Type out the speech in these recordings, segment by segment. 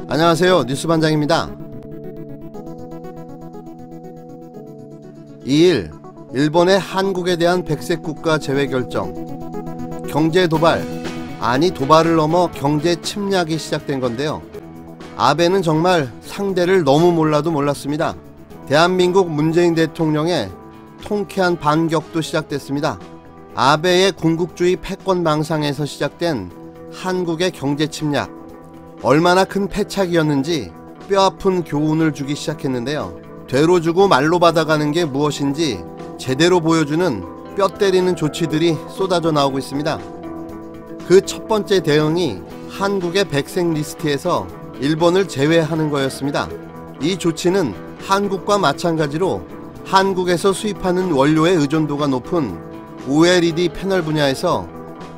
안녕하세요, 뉴스반장입니다. 2일 일본의 한국에 대한 백색국가 제외 결정, 경제 도발, 아니 도발을 넘어 경제 침략이 시작된 건데요. 아베는 정말 상대를 너무 몰라도 몰랐습니다. 대한민국 문재인 대통령의 통쾌한 반격도 시작됐습니다. 아베의 군국주의 패권 망상에서 시작된 한국의 경제 침략, 얼마나 큰 패착이었는지 뼈아픈 교훈을 주기 시작했는데요. 되로 주고 말로 받아가는 게 무엇인지 제대로 보여주는 뼈 때리는 조치들이 쏟아져 나오고 있습니다. 그 첫 번째 대응이 한국의 백색 리스트에서 일본을 제외하는 거였습니다. 이 조치는 한국과 마찬가지로 한국에서 수입하는 원료의 의존도가 높은 OLED 패널 분야에서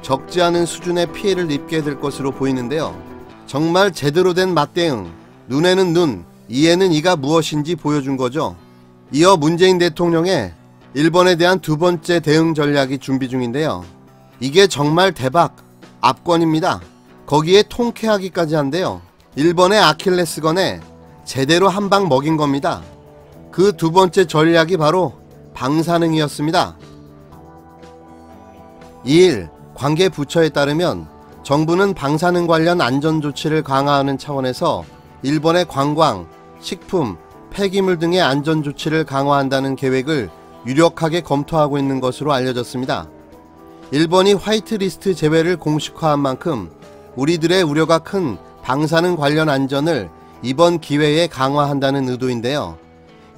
적지 않은 수준의 피해를 입게 될 것으로 보이는데요. 정말 제대로 된 맞대응, 눈에는 눈, 이에는 이가 무엇인지 보여준 거죠. 이어 문재인 대통령의 일본에 대한 두 번째 대응 전략이 준비 중인데요. 이게 정말 대박, 압권입니다. 거기에 통쾌하기까지 한데요. 일본의 아킬레스건에 제대로 한 방 먹인 겁니다. 그 두 번째 전략이 바로 방사능이었습니다. 2일 관계 부처에 따르면 정부는 방사능 관련 안전조치를 강화하는 차원에서 일본의 관광, 식품, 폐기물 등의 안전조치를 강화한다는 계획을 유력하게 검토하고 있는 것으로 알려졌습니다. 일본이 화이트리스트 제외를 공식화한 만큼 우리들의 우려가 큰 방사능 관련 안전을 이번 기회에 강화한다는 의도인데요.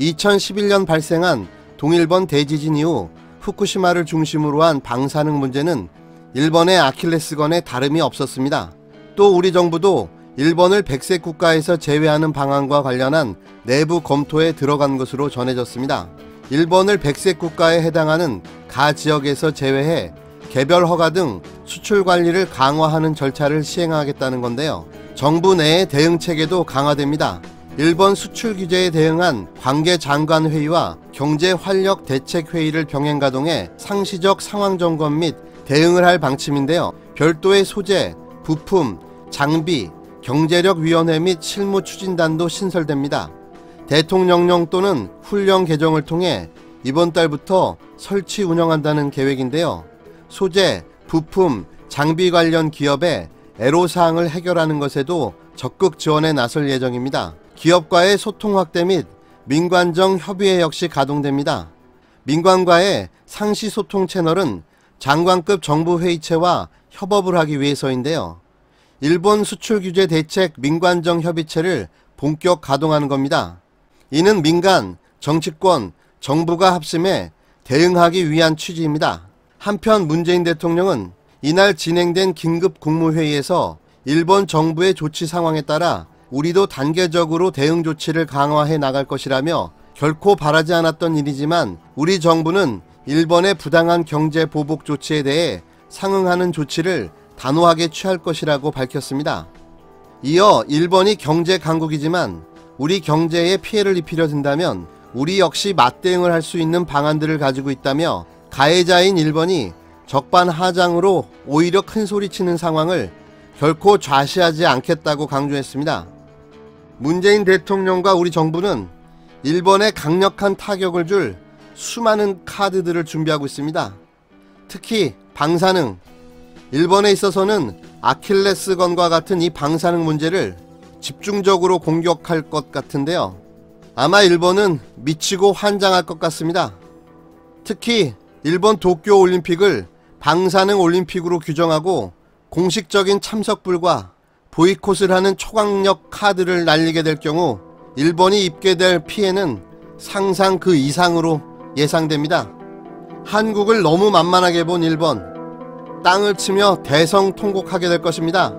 2011년 발생한 동일본 대지진 이후 후쿠시마를 중심으로 한 방사능 문제는 일본의 아킬레스건에 다름이 없었습니다. 또 우리 정부도 일본을 백색 국가에서 제외하는 방안과 관련한 내부 검토에 들어간 것으로 전해졌습니다. 일본을 백색 국가에 해당하는 가 지역에서 제외해 개별 허가 등 수출 관리를 강화하는 절차를 시행하겠다는 건데요. 정부 내의 대응 체계도 강화됩니다. 일본 수출 규제에 대응한 관계장관회의와 경제활력대책회의를 병행 가동해 상시적 상황 점검 및 대응을 할 방침인데요. 별도의 소재, 부품, 장비, 경제력위원회 및 실무추진단도 신설됩니다. 대통령령 또는 훈령 개정을 통해 이번 달부터 설치 운영한다는 계획인데요. 소재, 부품, 장비 관련 기업의 애로사항을 해결하는 것에도 적극 지원에 나설 예정입니다. 기업과의 소통 확대 및 민관정 협의회 역시 가동됩니다. 민관과의 상시 소통 채널은 장관급 정부회의체와 협업을 하기 위해서인데요. 일본 수출규제 대책 민관정 협의체를 본격 가동하는 겁니다. 이는 민간, 정치권, 정부가 합심해 대응하기 위한 취지입니다. 한편 문재인 대통령은 이날 진행된 긴급 국무회의에서 일본 정부의 조치 상황에 따라 우리도 단계적으로 대응 조치를 강화해 나갈 것이라며 결코 바라지 않았던 일이지만 우리 정부는 일본의 부당한 경제 보복 조치에 대해 상응하는 조치를 단호하게 취할 것이라고 밝혔습니다. 이어 일본이 경제 강국이지만 우리 경제에 피해를 입히려 든다면 우리 역시 맞대응을 할 수 있는 방안들을 가지고 있다며 가해자인 일본이 적반하장으로 오히려 큰소리치는 상황을 결코 좌시하지 않겠다고 강조했습니다. 문재인 대통령과 우리 정부는 일본에 강력한 타격을 줄 수많은 카드들을 준비하고 있습니다. 특히 방사능, 일본에 있어서는 아킬레스건과 같은 이 방사능 문제를 집중적으로 공격할 것 같은데요. 아마 일본은 미치고 환장할 것 같습니다. 특히 일본 도쿄 올림픽을 방사능 올림픽으로 규정하고 공식적인 참석 불가, 보이콧을 하는 초강력 카드를 날리게 될 경우 일본이 입게 될 피해는 상상 그 이상으로 예상됩니다. 한국을 너무 만만하게 본 일본, 땅을 치며 대성통곡하게 될 것입니다.